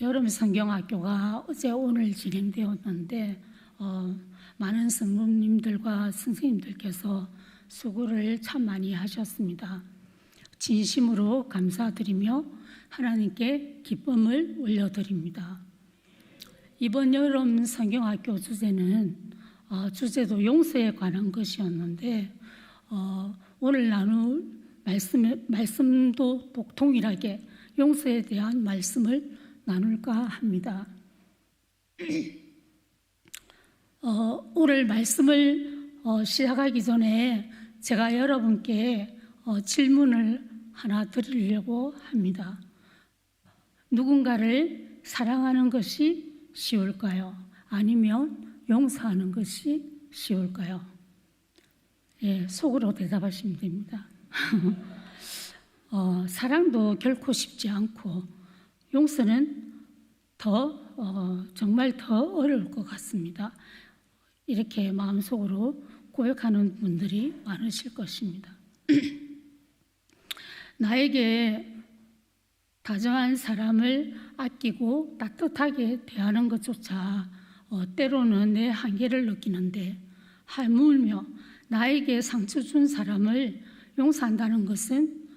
여름 성경학교가 어제 오늘 진행되었는데 많은 성도님들과 선생님들께서 수고를 참 많이 하셨습니다. 진심으로 감사드리며 하나님께 기쁨을 올려드립니다. 이번 여름 성경학교 주제는 주제도 용서에 관한 것이었는데 오늘 나눌 말씀도 동일하게 용서에 대한 말씀을 나눌까 합니다. 오늘 말씀을 시작하기 전에 제가 여러분께 질문을 하나 드리려고 합니다. 누군가를 사랑하는 것이 쉬울까요? 아니면 용서하는 것이 쉬울까요? 예, 속으로 대답하시면 됩니다. 사랑도 결코 쉽지 않고 용서는 정말 더 어려울 것 같습니다. 이렇게 마음속으로 고백하는 분들이 많으실 것입니다. 나에게 다정한 사람을 아끼고 따뜻하게 대하는 것조차 때로는 내 한계를 느끼는데 하물며 나에게 상처 준 사람을 용서한다는 것은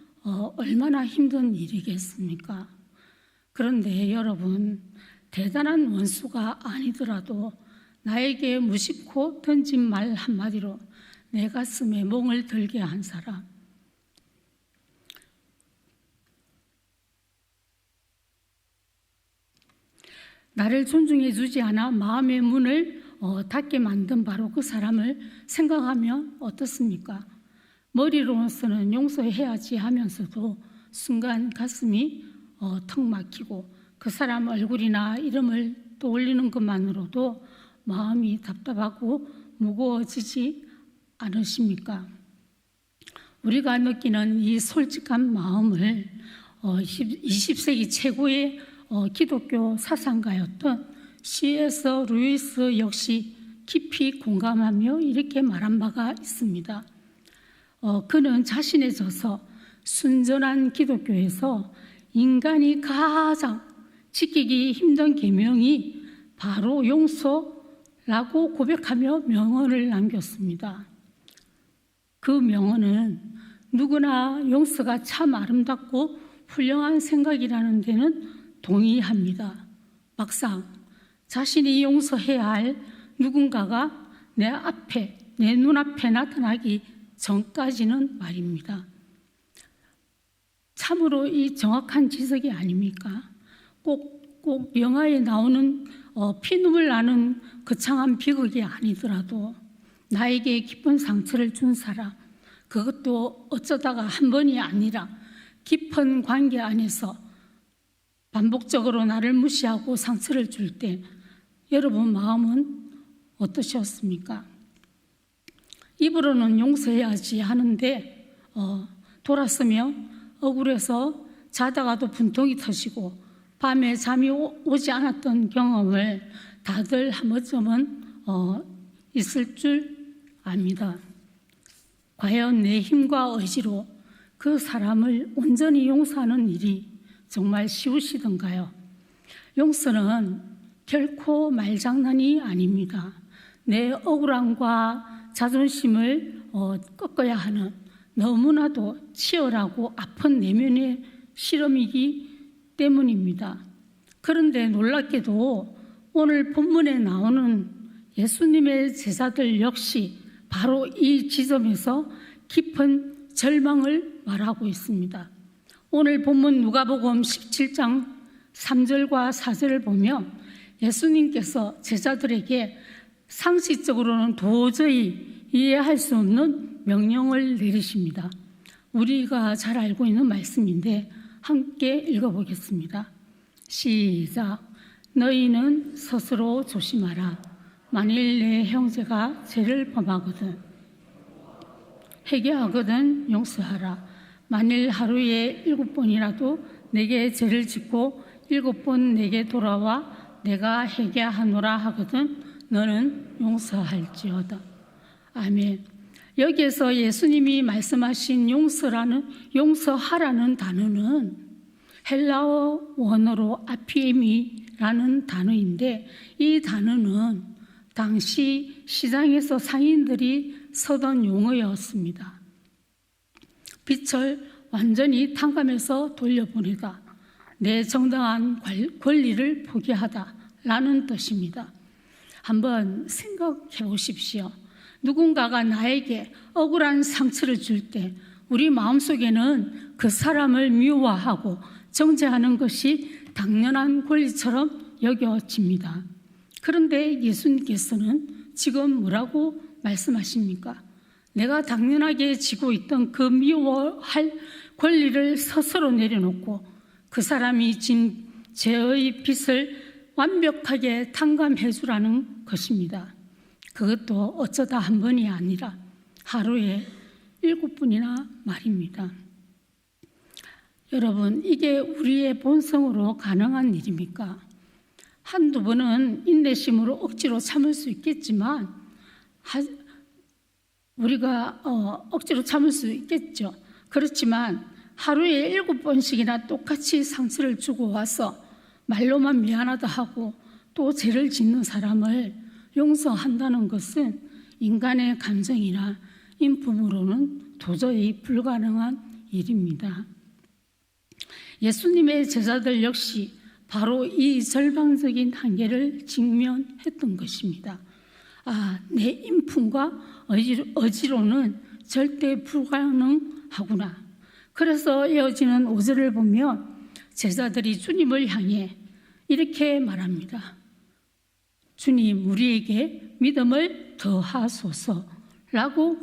얼마나 힘든 일이겠습니까? 그런데 여러분, 대단한 원수가 아니더라도 나에게 무심코 던진 말 한마디로 내 가슴에 멍을 들게 한 사람, 나를 존중해 주지 않아 마음의 문을 닫게 만든 바로 그 사람을 생각하면 어떻습니까? 머리로서는 용서해야지 하면서도 순간 가슴이 턱 막히고 그 사람 얼굴이나 이름을 떠올리는 것만으로도 마음이 답답하고 무거워지지 않으십니까? 우리가 느끼는 이 솔직한 마음을 20세기 최고의 기독교 사상가였던 C.S. 루이스 역시 깊이 공감하며 이렇게 말한 바가 있습니다. 그는 자신의 저서 순전한 기독교에서 인간이 가장 지키기 힘든 계명이 바로 용서라고 고백하며 명언을 남겼습니다. 그 명언은 누구나 용서가 참 아름답고 훌륭한 생각이라는 데는 동의합니다. 막상 자신이 용서해야 할 누군가가 내 눈앞에 나타나기 전까지는 말입니다. 참으로 이 정확한 지적이 아닙니까? 꼭 영화에 나오는 피눈물 나는 거창한 비극이 아니더라도 나에게 깊은 상처를 준 사람, 그것도 어쩌다가 한 번이 아니라 깊은 관계 안에서 반복적으로 나를 무시하고 상처를 줄 때 여러분 마음은 어떠셨습니까? 입으로는 용서해야지 하는데 돌아서면 억울해서 자다가도 분통이 터지고 밤에 잠이 오지 않았던 경험을 다들 한 번쯤은 있을 줄 압니다. 과연 내 힘과 의지로 그 사람을 온전히 용서하는 일이 정말 쉬우시던가요? 용서는 결코 말장난이 아닙니다. 내 억울함과 자존심을 꺾어야 하는 너무나도 치열하고 아픈 내면의 실험이기 때문입니다. 그런데 놀랍게도 오늘 본문에 나오는 예수님의 제자들 역시 바로 이 지점에서 깊은 절망을 말하고 있습니다. 오늘 본문 누가복음 17장 3절과 4절을 보면 예수님께서 제자들에게 상식적으로는 도저히 이해할 수 없는 명령을 내리십니다. 우리가 잘 알고 있는 말씀인데 함께 읽어보겠습니다. 시작. 너희는 스스로 조심하라. 만일 내 형제가 죄를 범하거든 회개하거든 용서하라. 만일 하루에 7번이라도 내게 죄를 짓고 7번 내게 돌아와 내가 회개하노라 하거든 너는 용서할지어다. 아멘. 여기에서 예수님이 말씀하신 용서하라는 단어는 헬라어 원어로 아피에미라는 단어인데, 이 단어는 당시 시장에서 상인들이 쓰던 용어였습니다. 빛을 완전히 탕감해서 돌려보내다, 내 정당한 권리를 포기하다 라는 뜻입니다. 한번 생각해 보십시오. 누군가가 나에게 억울한 상처를 줄 때 우리 마음속에는 그 사람을 미워하고 정죄하는 것이 당연한 권리처럼 여겨집니다. 그런데 예수님께서는 지금 뭐라고 말씀하십니까? 내가 당연하게 지고 있던 그 미워할 권리를 스스로 내려놓고 그 사람이 진 죄의 빚을 완벽하게 탕감해 주라는 것입니다. 그것도 어쩌다 한 번이 아니라 하루에 7번이나 말입니다. 여러분, 이게 우리의 본성으로 가능한 일입니까? 한두 번은 인내심으로 억지로 참을 수 있겠지만 우리가 억지로 참을 수 있겠죠. 그렇지만 하루에 7번씩이나 똑같이 상처를 주고 와서 말로만 미안하다 하고 또 죄를 짓는 사람을 용서한다는 것은 인간의 감정이나 인품으로는 도저히 불가능한 일입니다. 예수님의 제자들 역시 바로 이 절망적인 한계를 직면했던 것입니다. 내 인품과 의지로는 절대 불가능하구나. 그래서 이어지는 5절을 보면 제자들이 주님을 향해 이렇게 말합니다. 주님, 우리에게 믿음을 더하소서라고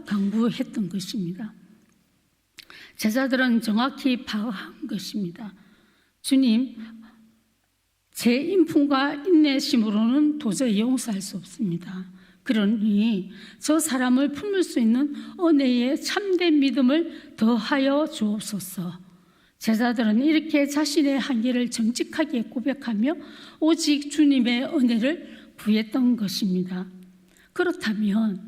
강구했던 것입니다. 제자들은 정확히 파악한 것입니다. 주님, 제 인품과 인내심으로는 도저히 용서할 수 없습니다. 그러니 저 사람을 품을 수 있는 은혜의 참된 믿음을 더하여 주옵소서. 제자들은 이렇게 자신의 한계를 정직하게 고백하며 오직 주님의 은혜를 구했던 것입니다. 그렇다면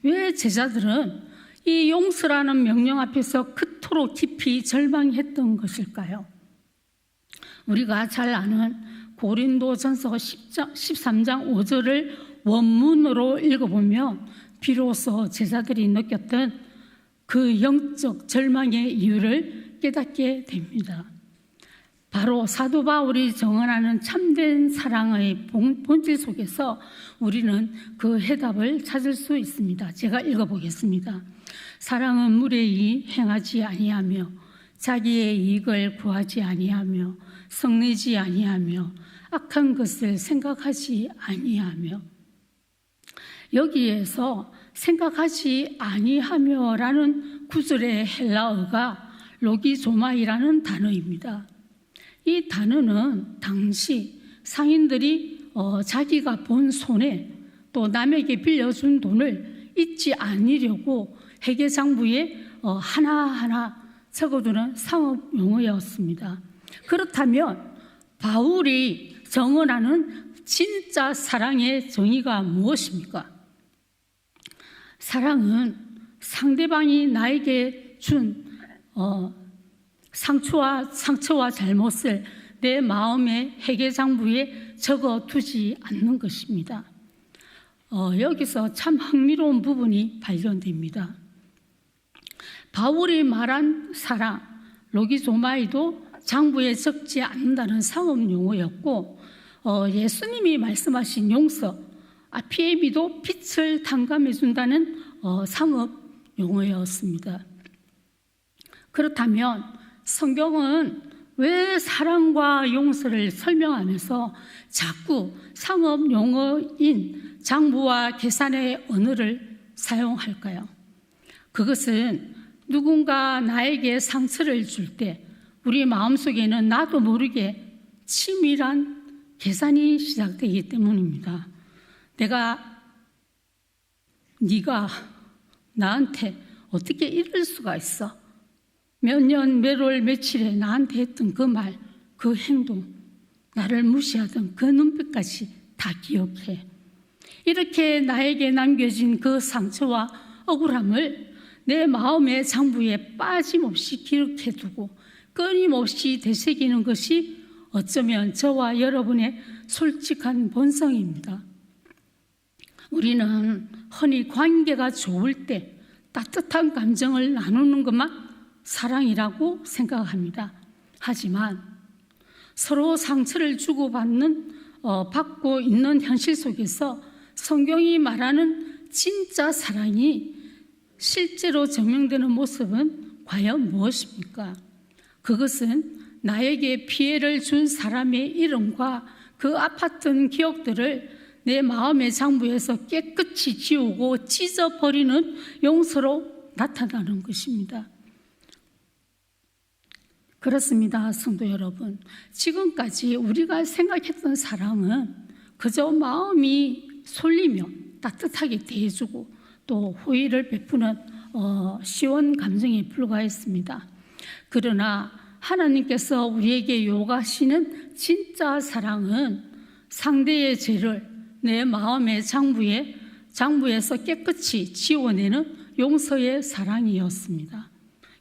왜 제자들은 이 용서라는 명령 앞에서 그토록 깊이 절망했던 것일까요? 우리가 잘 아는 고린도전서 13장 5절을 원문으로 읽어보면 비로소 제자들이 느꼈던 그 영적 절망의 이유를 깨닫게 됩니다. 바로 사도 바울이 정언하는 참된 사랑의 본질 속에서 우리는 그 해답을 찾을 수 있습니다. 제가 읽어보겠습니다. 사랑은 무례히 행하지 아니하며 자기의 이익을 구하지 아니하며 성내지 아니하며 악한 것을 생각하지 아니하며. 여기에서 생각하지 아니하며라는 구절의 헬라어가 로기조마이라는 단어입니다. 이 단어는 당시 상인들이 자기가 본 손해 또 남에게 빌려준 돈을 잊지 않으려고 회계장부에 하나하나 적어두는 상업 용어였습니다. 그렇다면 바울이 정언하는 진짜 사랑의 정의가 무엇입니까? 사랑은 상대방이 나에게 준 상처와 잘못을 내 마음의 회계장부에 적어두지 않는 것입니다. 여기서 참 흥미로운 부분이 발견됩니다. 바울이 말한 사랑, 로기조마이도 장부에 적지 않는다는 상업 용어였고, 예수님이 말씀하신 용서, 아피에미도 빛을 탕감해 준다는 상업 용어였습니다. 그렇다면 성경은 왜 사랑과 용서를 설명하면서 자꾸 상업 용어인 장부와 계산의 언어를 사용할까요? 그것은 누군가 나에게 상처를 줄 때 우리 마음속에는 나도 모르게 치밀한 계산이 시작되기 때문입니다. 네가 나한테 어떻게 이럴 수가 있어? 몇 년, 몇 월, 며칠에 나한테 했던 그 말, 그 행동, 나를 무시하던 그 눈빛까지 다 기억해. 이렇게 나에게 남겨진 그 상처와 억울함을 내 마음의 장부에 빠짐없이 기록해두고 끊임없이 되새기는 것이 어쩌면 저와 여러분의 솔직한 본성입니다. 우리는 흔히 관계가 좋을 때 따뜻한 감정을 나누는 것만 사랑이라고 생각합니다. 하지만 서로 상처를 받고 있는 현실 속에서 성경이 말하는 진짜 사랑이 실제로 증명되는 모습은 과연 무엇입니까? 그것은 나에게 피해를 준 사람의 이름과 그 아팠던 기억들을 내 마음의 장부에서 깨끗이 지우고 찢어버리는 용서로 나타나는 것입니다. 그렇습니다, 성도 여러분. 지금까지 우리가 생각했던 사랑은 그저 마음이 솔리며 따뜻하게 대해주고 또 호의를 베푸는 시원 감정에 불과했습니다. 그러나 하나님께서 우리에게 요구하시는 진짜 사랑은 상대의 죄를 내 마음의 장부에서 깨끗이 지워내는 용서의 사랑이었습니다.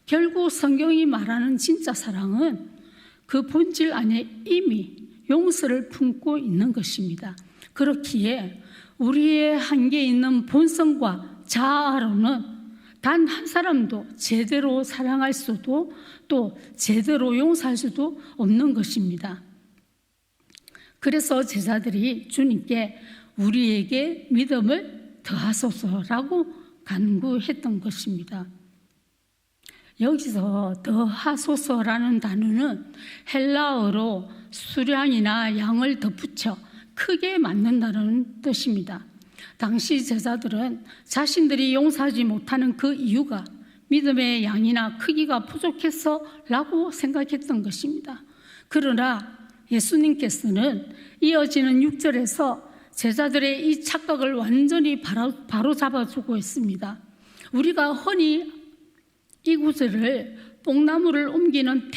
결국 성경이 말하는 진짜 사랑은 그 본질 안에 이미 용서를 품고 있는 것입니다. 그렇기에 우리의 한계 있는 본성과 자아로는 단 한 사람도 제대로 사랑할 수도 또 제대로 용서할 수도 없는 것입니다. 그래서 제자들이 주님께 우리에게 믿음을 더하소서라고 간구했던 것입니다. 여기서 더하소서라는 단어는 헬라어로 수량이나 양을 덧붙여 크게 만든다는 뜻입니다. 당시 제자들은 자신들이 용서하지 못하는 그 이유가 믿음의 양이나 크기가 부족해서라고 생각했던 것입니다. 그러나 예수님께서는 이어지는 6절에서 제자들의 이 착각을 완전히 바로잡아주고 있습니다. 우리가 흔히 이 구절을 뽕나무를 옮기는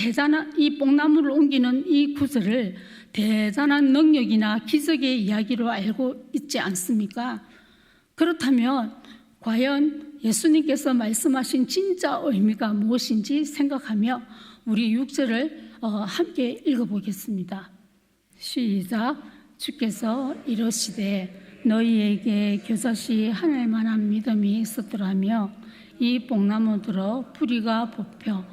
이 구절을 대단한 능력이나 기적의 이야기로 알고 있지 않습니까? 그렇다면 과연 예수님께서 말씀하신 진짜 의미가 무엇인지 생각하며 우리 6절을 함께 읽어보겠습니다. 시작. 주께서 이르시되 너희에게 겨자씨 하늘만한 믿음이 있었더라며 이 뽕나무들어 뿌리가 뽑혀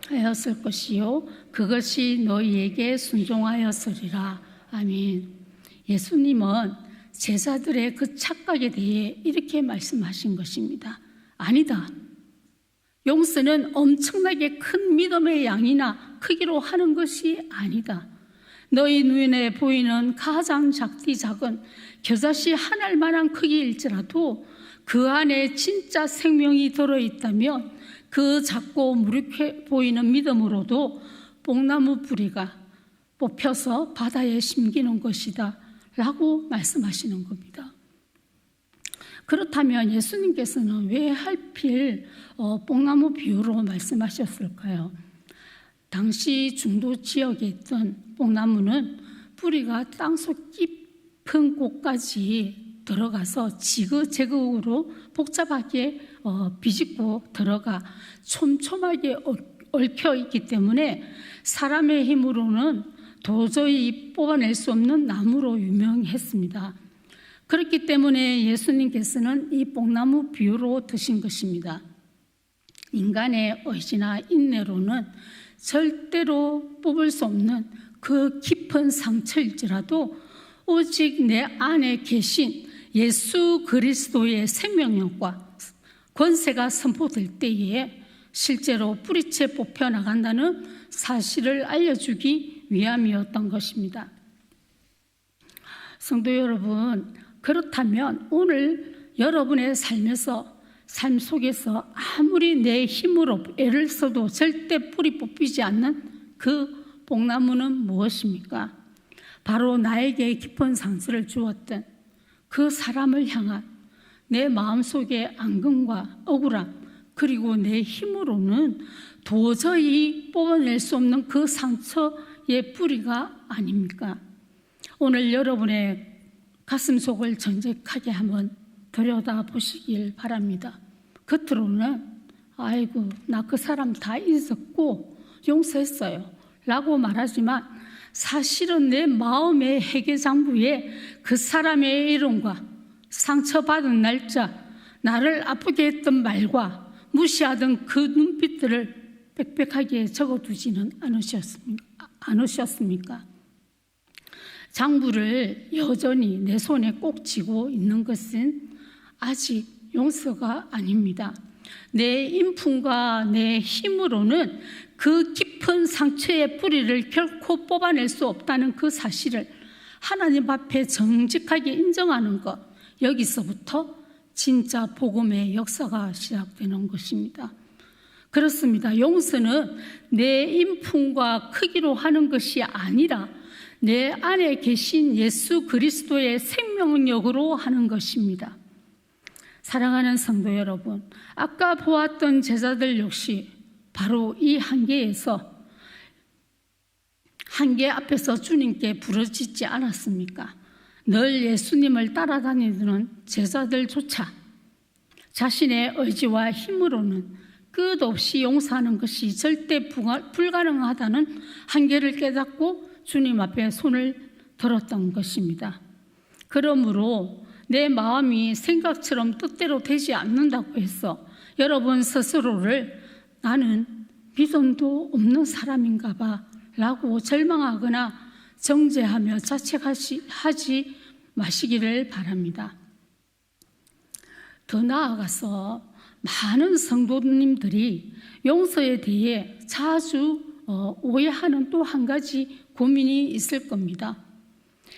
하였을 것이요 그것이 너희에게 순종하였으리라. 아멘. 예수님은 제자들의 그 착각에 대해 이렇게 말씀하신 것입니다. 아니다. 용서는 엄청나게 큰 믿음의 양이나 크기로 하는 것이 아니다. 너희 눈에 보이는 가장 작은 겨자씨 하늘만한 크기일지라도 그 안에 진짜 생명이 들어있다면 그 작고 무력해 보이는 믿음으로도 뽕나무 뿌리가 뽑혀서 바다에 심기는 것이다 라고 말씀하시는 겁니다. 그렇다면 예수님께서는 왜 하필 뽕나무 비유로 말씀하셨을까요? 당시 중도 지역에 있던 뽕나무는 뿌리가 땅속 깊은 곳까지 들어가서 지그재그로 복잡하게 비집고 들어가 촘촘하게 얽혀 있기 때문에 사람의 힘으로는 도저히 뽑아낼 수 없는 나무로 유명했습니다. 그렇기 때문에 예수님께서는 이 뽕나무 비유로 드신 것입니다. 인간의 의지나 인내로는 절대로 뽑을 수 없는 그 깊은 상처일지라도 오직 내 안에 계신 예수 그리스도의 생명력과 권세가 선포될 때에 실제로 뿌리채 뽑혀 나간다는 사실을 알려주기 위함이었던 것입니다. 성도 여러분, 그렇다면 오늘 여러분의 삶 속에서 아무리 내 힘으로 애를 써도 절대 뿌리 뽑히지 않는 그 뽕나무는 무엇입니까? 바로 나에게 깊은 상처를 주었던 그 사람을 향한 내 마음속의 앙금과 억울함, 그리고 내 힘으로는 도저히 뽑아낼 수 없는 그 상처의 뿌리가 아닙니까? 오늘 여러분의 가슴속을 정직하게 한번 들여다보시길 바랍니다. 겉으로는 아이고 나 그 사람 다 잊었고 용서했어요 라고 말하지만 사실은 내 마음의 회개장부에 그 사람의 이름과 상처받은 날짜, 나를 아프게 했던 말과 무시하던 그 눈빛들을 빽빽하게 적어두지는 않으셨습니까? 장부를 여전히 내 손에 꼭 쥐고 있는 것은 아직 용서가 아닙니다. 내 인품과 내 힘으로는 그 깊은 상처의 뿌리를 결코 뽑아낼 수 없다는 그 사실을 하나님 앞에 정직하게 인정하는 것, 여기서부터 진짜 복음의 역사가 시작되는 것입니다. 그렇습니다. 용서는 내 인품과 크기로 하는 것이 아니라 내 안에 계신 예수 그리스도의 생명력으로 하는 것입니다. 사랑하는 성도 여러분, 아까 보았던 제자들 역시 바로 이 한계에서, 한계 앞에서 주님께 부르짖지 않았습니까? 늘 예수님을 따라다니는 제자들조차 자신의 의지와 힘으로는 끝없이 용서하는 것이 절대 불가능하다는 한계를 깨닫고 주님 앞에 손을 들었던 것입니다. 그러므로 내 마음이 생각처럼 뜻대로 되지 않는다고 해서 여러분 스스로를 나는 믿음도 없는 사람인가 봐 라고 절망하거나 정죄하며 자책하지 마시기를 바랍니다. 더 나아가서 많은 성도님들이 용서에 대해 자주 오해하는 또 한 가지 고민이 있을 겁니다.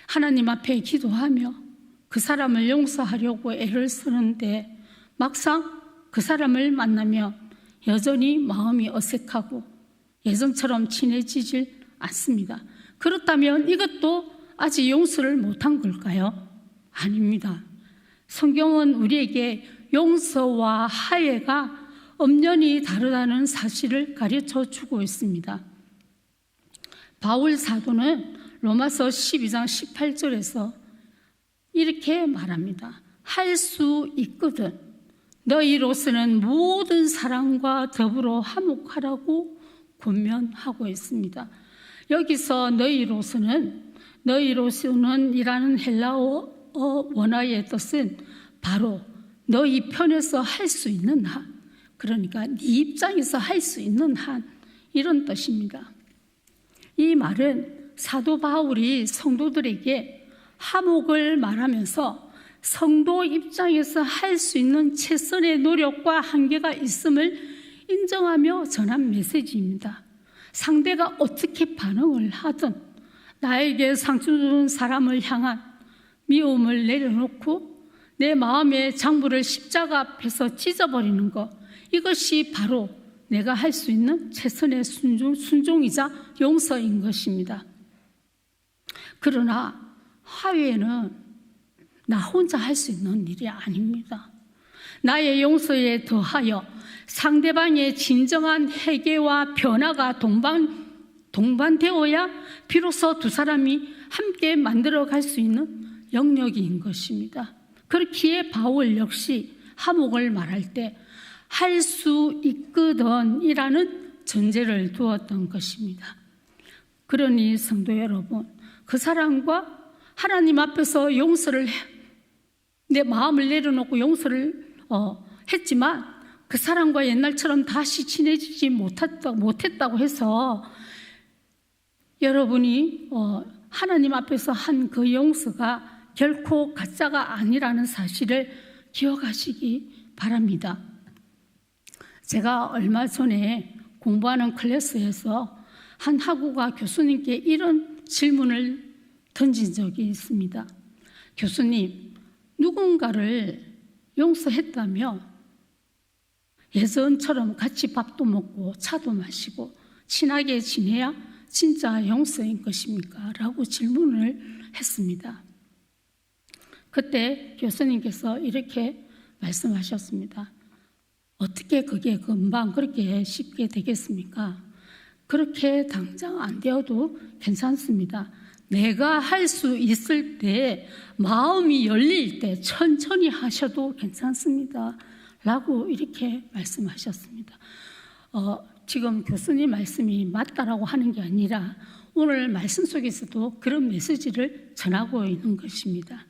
하나님 앞에 기도하며 그 사람을 용서하려고 애를 쓰는데 막상 그 사람을 만나면 여전히 마음이 어색하고 예전처럼 친해지질 않습니다. 그렇다면 이것도 아직 용서를 못한 걸까요? 아닙니다. 성경은 우리에게 용서와 화해가 엄연히 다르다는 사실을 가르쳐 주고 있습니다. 바울 사도는 로마서 12장 18절에서 이렇게 말합니다. 할 수 있거든 너희로서는 모든 사람과 더불어 화목하라고 권면하고 있습니다. 여기서 너희로서는 이라는 헬라어 원어의 뜻은 바로 너희 편에서 할 수 있는 한, 그러니까 네 입장에서 할 수 있는 한, 이런 뜻입니다. 이 말은 사도 바울이 성도들에게 화목을 말하면서 성도 입장에서 할 수 있는 최선의 노력과 한계가 있음을 인정하며 전한 메시지입니다. 상대가 어떻게 반응을 하든 나에게 상처 주는 사람을 향한 미움을 내려놓고 내 마음의 장부를 십자가 앞에서 찢어버리는 것, 이것이 바로 내가 할 수 있는 최선의 순종이자 용서인 것입니다. 그러나 화해는 나 혼자 할 수 있는 일이 아닙니다. 나의 용서에 더하여 상대방의 진정한 회개와 변화가 동반되어야 비로소 두 사람이 함께 만들어갈 수 있는 영역인 것입니다. 그렇기에 바울 역시 화목을 말할 때 할 수 있거든 이라는 전제를 두었던 것입니다. 그러니 성도 여러분, 그 사람과 하나님 앞에서 내 마음을 내려놓고 용서를 했지만 그 사람과 옛날처럼 다시 친해지지 못했다고 해서 여러분이 하나님 앞에서 한 그 용서가 결코 가짜가 아니라는 사실을 기억하시기 바랍니다. 제가 얼마 전에 공부하는 클래스에서 한 학우가 교수님께 이런 질문을 던진 적이 있습니다. 교수님, 누군가를 용서했다며 예전처럼 같이 밥도 먹고 차도 마시고 친하게 지내야 진짜 용서인 것입니까? 라고 질문을 했습니다. 그때 교수님께서 이렇게 말씀하셨습니다. 어떻게 그게 금방 그렇게 쉽게 되겠습니까? 그렇게 당장 안 되어도 괜찮습니다. 내가 할 수 있을 때, 마음이 열릴 때 천천히 하셔도 괜찮습니다. 라고 이렇게 말씀하셨습니다. 지금 교수님 말씀이 맞다라고 하는 게 아니라 오늘 말씀 속에서도 그런 메시지를 전하고 있는 것입니다.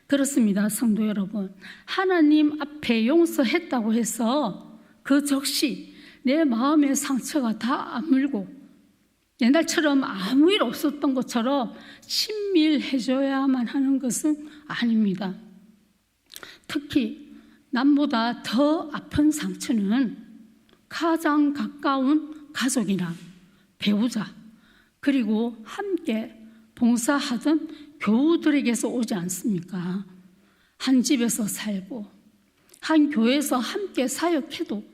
그렇습니다, 성도 여러분. 하나님 앞에 용서했다고 해서 그 즉시 내 마음의 상처가 다 아물고 옛날처럼 아무 일 없었던 것처럼 친밀해져야만 하는 것은 아닙니다. 특히 남보다 더 아픈 상처는 가장 가까운 가족이나 배우자, 그리고 함께 봉사하던 교우들에게서 오지 않습니까? 한 집에서 살고 한 교회에서 함께 사역해도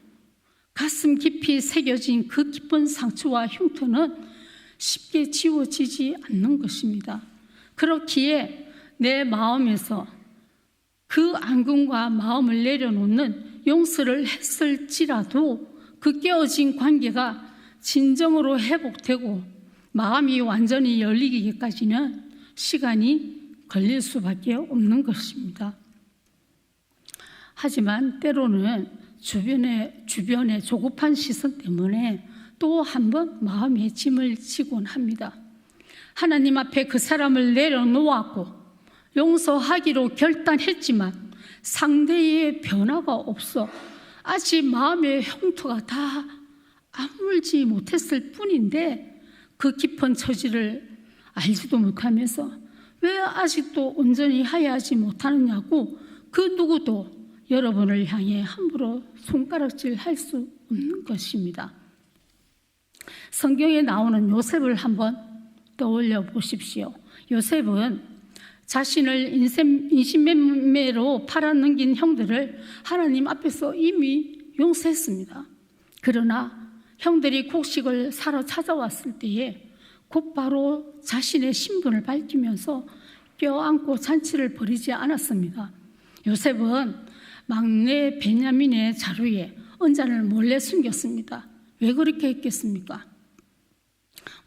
가슴 깊이 새겨진 그 깊은 상처와 흉터는 쉽게 지워지지 않는 것입니다. 그렇기에 내 마음에서 그 앙금과 마음을 내려놓는 용서를 했을지라도 그 깨어진 관계가 진정으로 회복되고 마음이 완전히 열리기까지는 시간이 걸릴 수밖에 없는 것입니다. 하지만 때로는 주변의 조급한 시선 때문에 또 한 번 마음의 짐을 지곤 합니다. 하나님 앞에 그 사람을 내려놓았고 용서하기로 결단했지만 상대의 변화가 없어 아직 마음의 흉터가 다 아물지 못했을 뿐인데 그 깊은 처지를 알지도 못하면서 왜 아직도 온전히 하야하지 못하느냐고 그 누구도 여러분을 향해 함부로 손가락질 할 수 없는 것입니다. 성경에 나오는 요셉을 한번 떠올려 보십시오. 요셉은 자신을 인신매매로 팔아넘긴 형들을 하나님 앞에서 이미 용서했습니다. 그러나 형들이 곡식을 사러 찾아왔을 때에 곧바로 자신의 신분을 밝히면서 껴안고 잔치를 벌이지 않았습니다. 요셉은 막내 베냐민의 자루에 은잔을 몰래 숨겼습니다. 왜 그렇게 했겠습니까?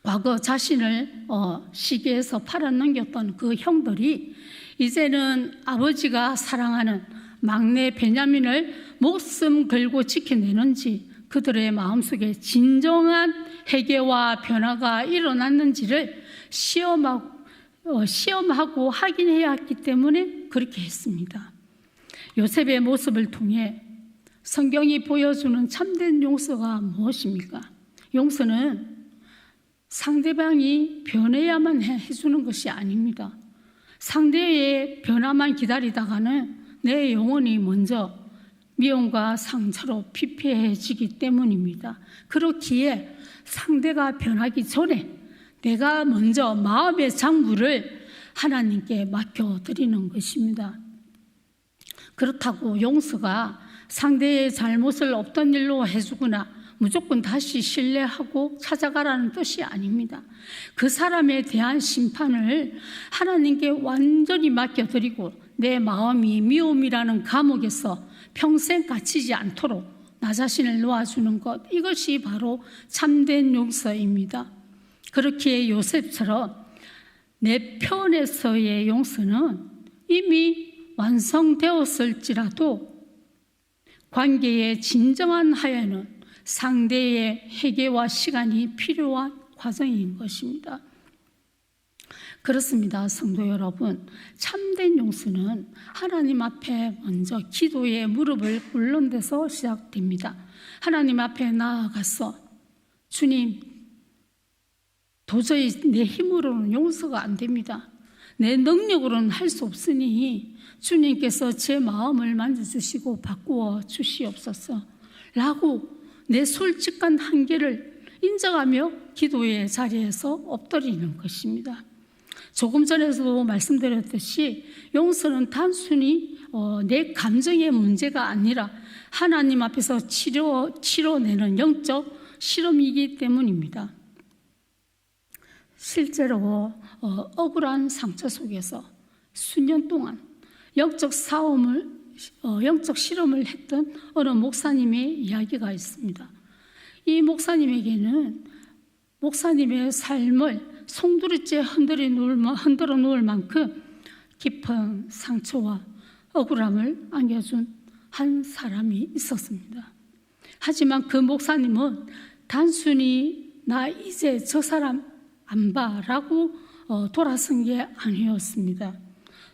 과거 자신을 시기에서 팔아넘겼던 그 형들이 이제는 아버지가 사랑하는 막내 베냐민을 목숨 걸고 지켜내는지 그들의 마음속에 진정한 회개와 변화가 일어났는지를 시험하고 확인해야 했기 때문에 그렇게 했습니다. 요셉의 모습을 통해 성경이 보여주는 참된 용서가 무엇입니까? 용서는 상대방이 변해야만 해주는 것이 아닙니다. 상대의 변화만 기다리다가는 내 영혼이 먼저 미움과 상처로 피폐해지기 때문입니다. 그렇기에 상대가 변하기 전에 내가 먼저 마음의 장부를 하나님께 맡겨드리는 것입니다. 그렇다고 용서가 상대의 잘못을 없던 일로 해주거나 무조건 다시 신뢰하고 찾아가라는 뜻이 아닙니다. 그 사람에 대한 심판을 하나님께 완전히 맡겨드리고 내 마음이 미움이라는 감옥에서 평생 갇히지 않도록 나 자신을 놓아주는 것, 이것이 바로 참된 용서입니다. 그렇기에 요셉처럼 내 편에서의 용서는 이미 완성되었을지라도 관계의 진정한 화해는 상대의 회개와 시간이 필요한 과정인 것입니다. 그렇습니다, 성도 여러분. 참된 용서는 하나님 앞에 먼저 기도의 무릎을 꿇는 데서 시작됩니다. 하나님 앞에 나아가서 주님, 도저히 내 힘으로는 용서가 안 됩니다. 내 능력으로는 할 수 없으니 주님께서 제 마음을 만져주시고 바꾸어 주시옵소서 라고 내 솔직한 한계를 인정하며 기도의 자리에서 엎드리는 것입니다. 조금 전에도 말씀드렸듯이 용서는 단순히 내 감정의 문제가 아니라 하나님 앞에서 치러내는 영적 실험이기 때문입니다. 실제로 억울한 상처 속에서 수년 동안 영적 실험을 했던 어느 목사님의 이야기가 있습니다. 이 목사님에게는 목사님의 삶을 송두리째 흔들어 놓을 만큼 깊은 상처와 억울함을 안겨준 한 사람이 있었습니다. 하지만 그 목사님은 단순히 나 이제 저 사람 안 봐라고 돌아선 게 아니었습니다.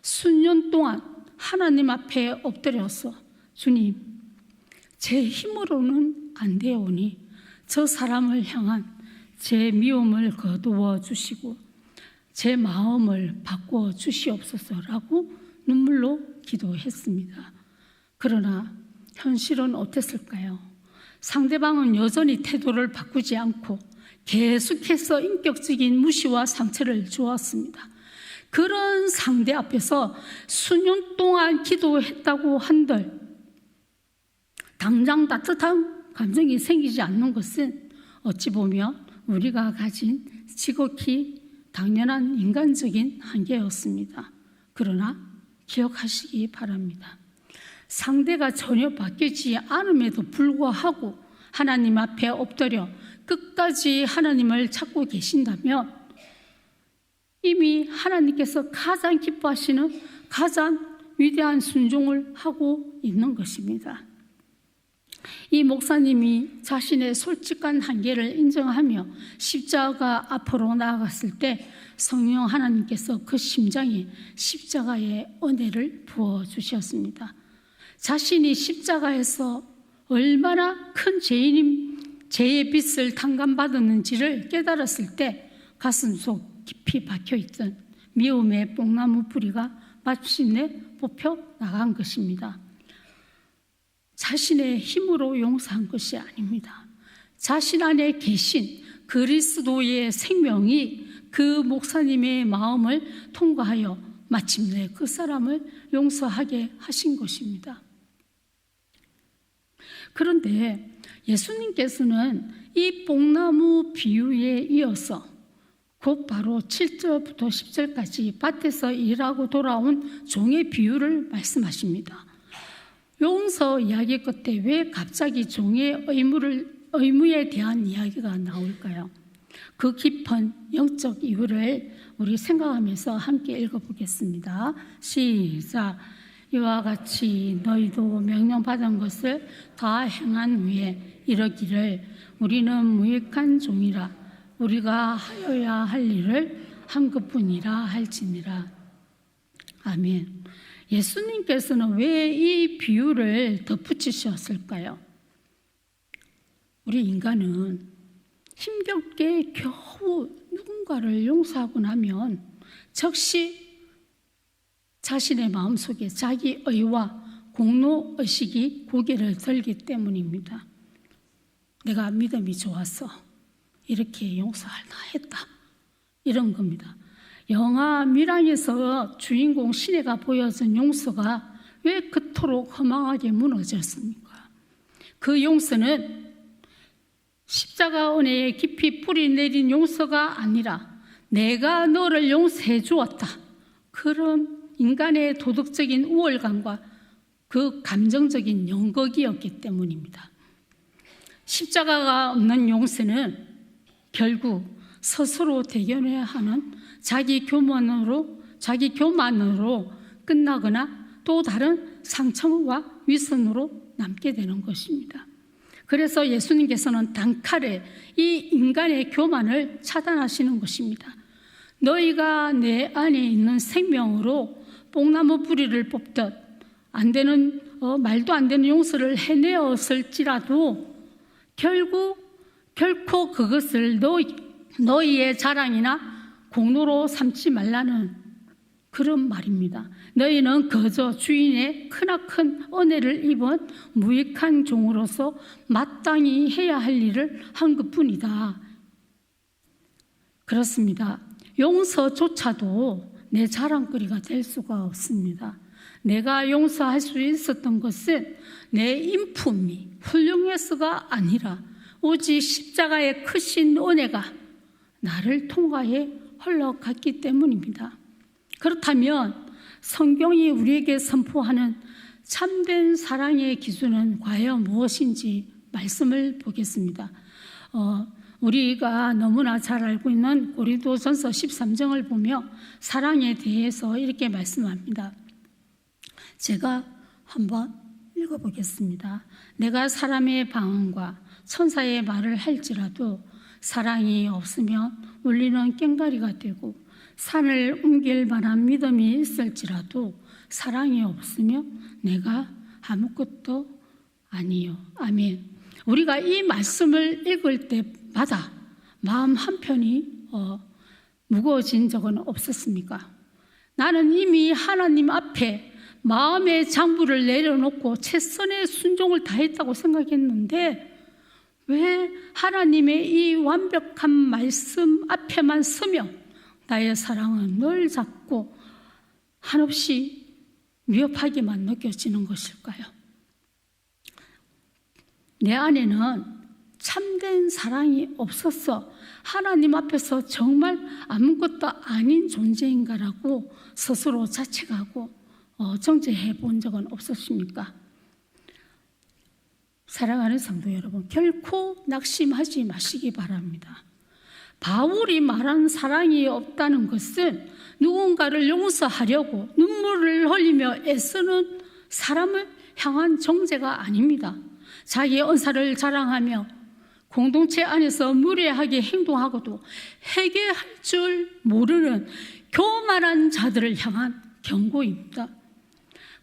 수년 동안 하나님 앞에 엎드려서 주님, 제 힘으로는 안 되오니 저 사람을 향한 제 미움을 거두어 주시고 제 마음을 바꾸어 주시옵소서라고 눈물로 기도했습니다. 그러나 현실은 어땠을까요? 상대방은 여전히 태도를 바꾸지 않고 계속해서 인격적인 무시와 상처를 주었습니다. 그런 상대 앞에서 수년 동안 기도했다고 한들 당장 따뜻한 감정이 생기지 않는 것은 어찌 보면 우리가 가진 지극히 당연한 인간적인 한계였습니다. 그러나 기억하시기 바랍니다. 상대가 전혀 바뀌지 않음에도 불구하고 하나님 앞에 엎드려 끝까지 하나님을 찾고 계신다면 이미 하나님께서 가장 기뻐하시는 가장 위대한 순종을 하고 있는 것입니다. 이 목사님이 자신의 솔직한 한계를 인정하며 십자가 앞으로 나아갔을 때 성령 하나님께서 그 심장에 십자가의 은혜를 부어주셨습니다. 자신이 십자가에서 얼마나 큰 죄의 빚을 탕감받았는지를 깨달았을 때 가슴속 깊이 박혀있던 미움의 뽕나무 뿌리가 마침내 뽑혀 나간 것입니다. 자신의 힘으로 용서한 것이 아닙니다. 자신 안에 계신 그리스도의 생명이 그 목사님의 마음을 통과하여 마침내 그 사람을 용서하게 하신 것입니다. 그런데 예수님께서는 이 뽕나무 비유에 이어서 곧 바로 7절부터 10절까지 밭에서 일하고 돌아온 종의 비유를 말씀하십니다. 용서 이야기 끝에 왜 갑자기 종의 의무에 대한 이야기가 나올까요? 그 깊은 영적 이유를 우리 생각하면서 함께 읽어보겠습니다. 시작. 이와 같이 너희도 명령받은 것을 다 행한 후에 이르기를 우리는 무익한 종이라 우리가 하여야 할 일을 한 것뿐이라 할지니라. 아멘. 예수님께서는 왜 이 비유를 덧붙이셨을까요? 우리 인간은 힘겹게 겨우 누군가를 용서하고 나면 즉시 자신의 마음속에 자기 의와 공로의식이 고개를 들기 때문입니다. 내가 믿음이 좋아서 이렇게 용서하나 했다, 이런 겁니다. 영화 밀양에서 주인공 신혜가 보여준 용서가 왜 그토록 허망하게 무너졌습니까? 그 용서는 십자가 은혜에 깊이 뿌리 내린 용서가 아니라 내가 너를 용서해 주었다, 그런 인간의 도덕적인 우월감과 그 감정적인 연극이었기 때문입니다. 십자가가 없는 용서는 결국 스스로 대견해야 하는 자기 교만으로 끝나거나 또 다른 상처와 위선으로 남게 되는 것입니다. 그래서 예수님께서는 단칼에 이 인간의 교만을 차단하시는 것입니다. 너희가 내 안에 있는 생명으로 뽕나무 뿌리를 뽑듯 말도 안 되는 용서를 해내었을지라도 결코 그것을 너희의 자랑이나 공로로 삼지 말라는 그런 말입니다. 너희는 그저 주인의 크나큰 은혜를 입은 무익한 종으로서 마땅히 해야 할 일을 한 것뿐이다. 그렇습니다. 용서조차도 내 자랑거리가 될 수가 없습니다. 내가 용서할 수 있었던 것은 내 인품이 훌륭해서가 아니라 오직 십자가의 크신 은혜가 나를 통과해 흘러갔기 때문입니다. 그렇다면 성경이 우리에게 선포하는 참된 사랑의 기준은 과연 무엇인지 말씀을 보겠습니다. 우리가 너무나 잘 알고 있는 고린도전서 13장을 보며 사랑에 대해서 이렇게 말씀합니다. 제가 한번 읽어보겠습니다. 내가 사람의 방언과 천사의 말을 할지라도 사랑이 없으면 울리는 꽹과리가 되고, 산을 옮길 만한 믿음이 있을지라도 사랑이 없으면 내가 아무것도 아니요. 아멘. 우리가 이 말씀을 읽을 때마다 마음 한편이 무거워진 적은 없었습니까? 나는 이미 하나님 앞에 마음의 장부를 내려놓고 최선의 순종을 다했다고 생각했는데, 왜 하나님의 이 완벽한 말씀 앞에만 서며 나의 사랑은 늘 작고 한없이 위협하게만 느껴지는 것일까요? 내 안에는 참된 사랑이 없어서 하나님 앞에서 정말 아무것도 아닌 존재인가라고 스스로 자책하고 정죄해 본 적은 없으십니까? 사랑하는 성도 여러분, 결코 낙심하지 마시기 바랍니다. 바울이 말한 사랑이 없다는 것은 누군가를 용서하려고 눈물을 흘리며 애쓰는 사람을 향한 정죄가 아닙니다. 자기의 은사를 자랑하며 공동체 안에서 무례하게 행동하고도 회개할 줄 모르는 교만한 자들을 향한 경고입니다.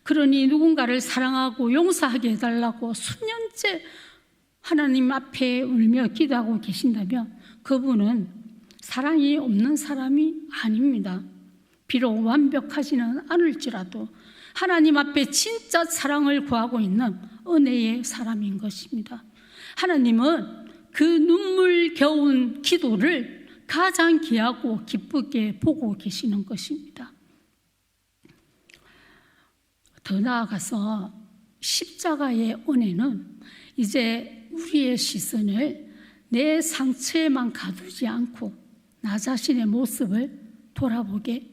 그러니 누군가를 사랑하고 용서하게 해달라고 수년째 하나님 앞에 울며 기도하고 계신다면 그분은 사랑이 없는 사람이 아닙니다. 비록 완벽하지는 않을지라도 하나님 앞에 진짜 사랑을 구하고 있는 은혜의 사람인 것입니다. 하나님은 그 눈물겨운 기도를 가장 귀하고 기쁘게 보고 계시는 것입니다. 더 나아가서 십자가의 은혜는 이제 우리의 시선을 내 상처에만 가두지 않고 나 자신의 모습을 돌아보게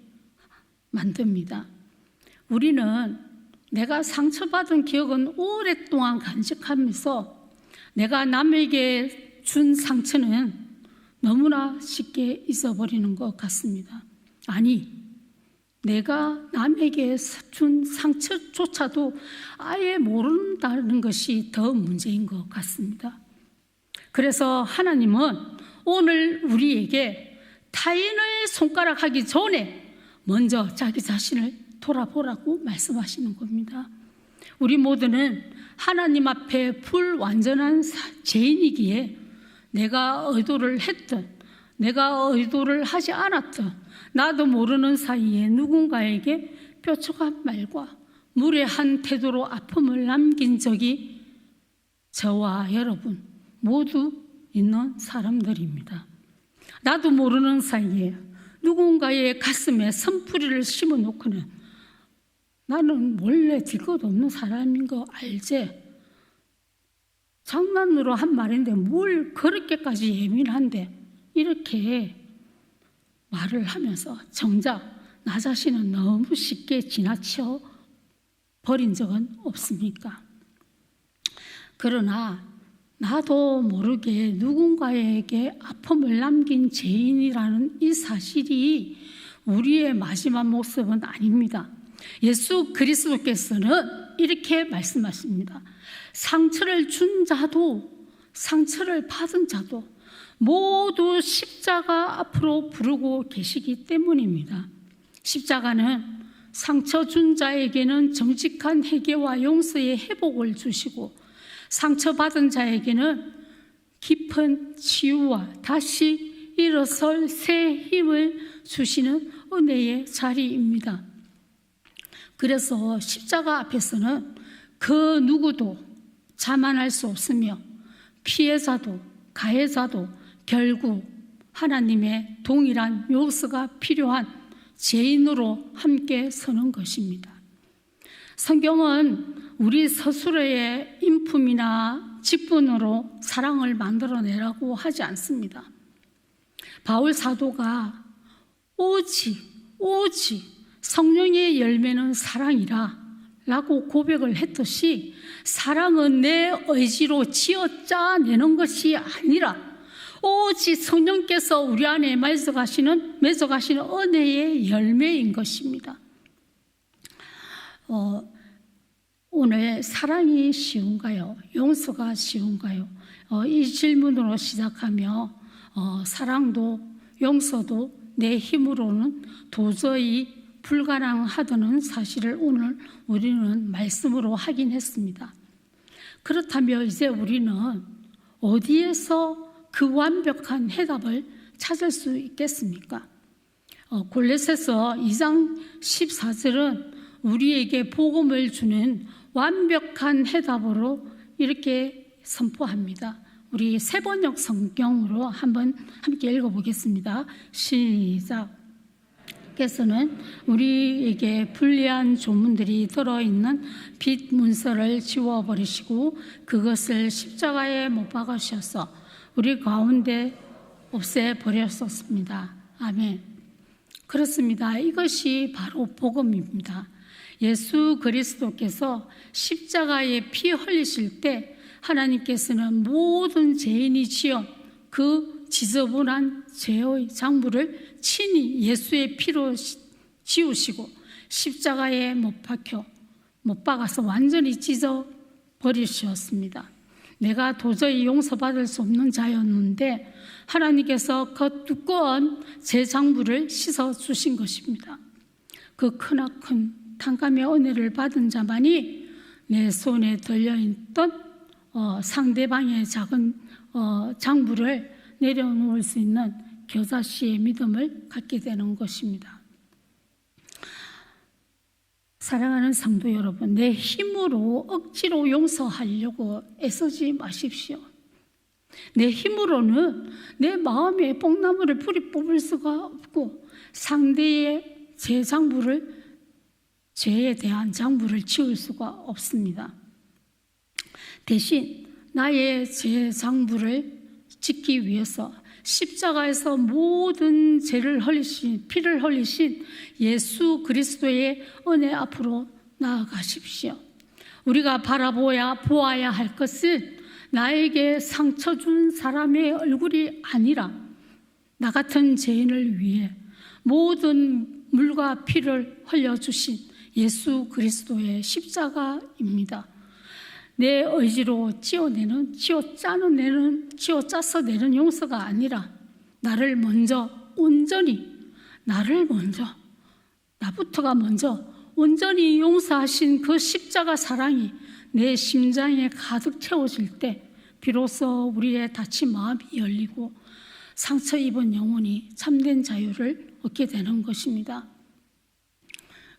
만듭니다. 우리는 내가 상처받은 기억은 오랫동안 간직하면서 내가 남에게 준 상처는 너무나 쉽게 잊어버리는 것 같습니다. 아니, 내가 남에게 준 상처조차도 아예 모른다는 것이 더 문제인 것 같습니다. 그래서 하나님은 오늘 우리에게 타인을 손가락하기 전에 먼저 자기 자신을 돌아보라고 말씀하시는 겁니다. 우리 모두는 하나님 앞에 불완전한 죄인이기에 내가 의도를 했든 내가 의도를 하지 않았든 나도 모르는 사이에 누군가에게 뾰족한 말과 무례한 태도로 아픔을 남긴 적이 저와 여러분 모두 있는 사람들입니다. 나도 모르는 사이에 누군가의 가슴에 선풀이를 심어놓고는 나는 원래 될 것 없는 사람인 거 알지? 장난으로 한 말인데 뭘 그렇게까지 예민한데 이렇게 말을 하면서 정작 나 자신은 너무 쉽게 지나쳐 버린 적은 없습니까? 그러나 나도 모르게 누군가에게 아픔을 남긴 죄인이라는 이 사실이 우리의 마지막 모습은 아닙니다. 예수 그리스도께서는 이렇게 말씀하십니다. 상처를 준 자도 상처를 받은 자도 모두 십자가 앞으로 부르고 계시기 때문입니다. 십자가는 상처 준 자에게는 정직한 회개와 용서의 회복을 주시고 상처받은 자에게는 깊은 치유와 다시 일어설 새 힘을 주시는 은혜의 자리입니다. 그래서 십자가 앞에서는 그 누구도 자만할 수 없으며 피해자도 가해자도 결국 하나님의 동일한 용서가 필요한 죄인으로 함께 서는 것입니다. 성경은 우리 스스로의 인품이나 직분으로 사랑을 만들어내라고 하지 않습니다. 바울 사도가 오직 성령의 열매는 사랑이라 라고 고백을 했듯이 사랑은 내 의지로 지어짜내는 것이 아니라 오직 성령께서 우리 안에 맺어가시는 은혜의 열매인 것입니다. 오늘 사랑이 쉬운가요? 용서가 쉬운가요? 이 질문으로 시작하며 사랑도 용서도 내 힘으로는 도저히 불가능하다는 사실을 오늘 우리는 말씀으로 확인했습니다. 그렇다면 이제 우리는 어디에서 그 완벽한 해답을 찾을 수 있겠습니까? 골로새서 2장 14절은 우리에게 복음을 주는 완벽한 해답으로 이렇게 선포합니다. 우리 세번역 성경으로 한번 함께 읽어보겠습니다. 시작. 께서는 우리에게 불리한 조문들이 들어있는 빛 문서를 지워버리시고 그것을 십자가에 못 박으셔서 우리 가운데 없애버렸었습니다. 아멘. 그렇습니다. 이것이 바로 복음입니다. 예수 그리스도께서 십자가에 피 흘리실 때 하나님께서는 모든 죄인이 지어 그 지저분한 죄의 장부를 친히 예수의 피로 지우시고 십자가에 못 박아서 완전히 찢어 버리셨습니다. 내가 도저히 용서받을 수 없는 자였는데 하나님께서 그 두꺼운 제 장부를 씻어 주신 것입니다. 그 크나큰 탕감의 은혜를 받은 자만이 내 손에 들려있던 상대방의 작은 장부를 내려놓을 수 있는 겨자씨의 믿음을 갖게 되는 것입니다. 사랑하는 성도 여러분, 내 힘으로 억지로 용서하려고 애쓰지 마십시오. 내 힘으로는 내 마음에 뽕나무를 뿌리 뽑을 수가 없고 상대의 죄에 대한 장부를 지울 수가 없습니다. 대신 나의 죄 장부를 짓기 위해서 십자가에서 모든 죄를 흘리신, 피를 흘리신 예수 그리스도의 은혜 앞으로 나아가십시오. 우리가 보아야 할 것은 나에게 상처 준 사람의 얼굴이 아니라 나 같은 죄인을 위해 모든 물과 피를 흘려주신 예수 그리스도의 십자가입니다. 내 의지로 쥐어짜서 내는 용서가 아니라 나부터가 먼저 온전히 용서하신 그 십자가 사랑이 내 심장에 가득 채워질 때 비로소 우리의 닫힌 마음이 열리고 상처 입은 영혼이 참된 자유를 얻게 되는 것입니다.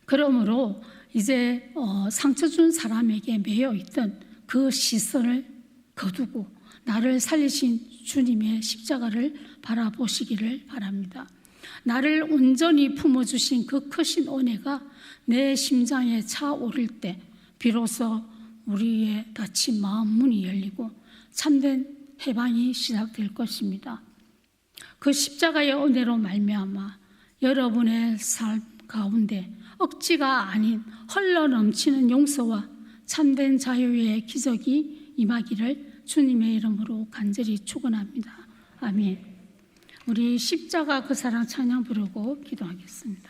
그러므로 이제 상처 준 사람에게 매여 있던 그 시선을 거두고 나를 살리신 주님의 십자가를 바라보시기를 바랍니다. 나를 온전히 품어주신 그 크신 은혜가 내 심장에 차오를 때 비로소 우리의 닫힌 마음 문이 열리고 참된 해방이 시작될 것입니다. 그 십자가의 은혜로 말미암아 여러분의 삶 가운데 억지가 아닌 흘러넘치는 용서와 참된 자유의 기적이 임하기를 주님의 이름으로 간절히 축원합니다. 아멘. 우리 십자가 그 사랑 찬양 부르고 기도하겠습니다.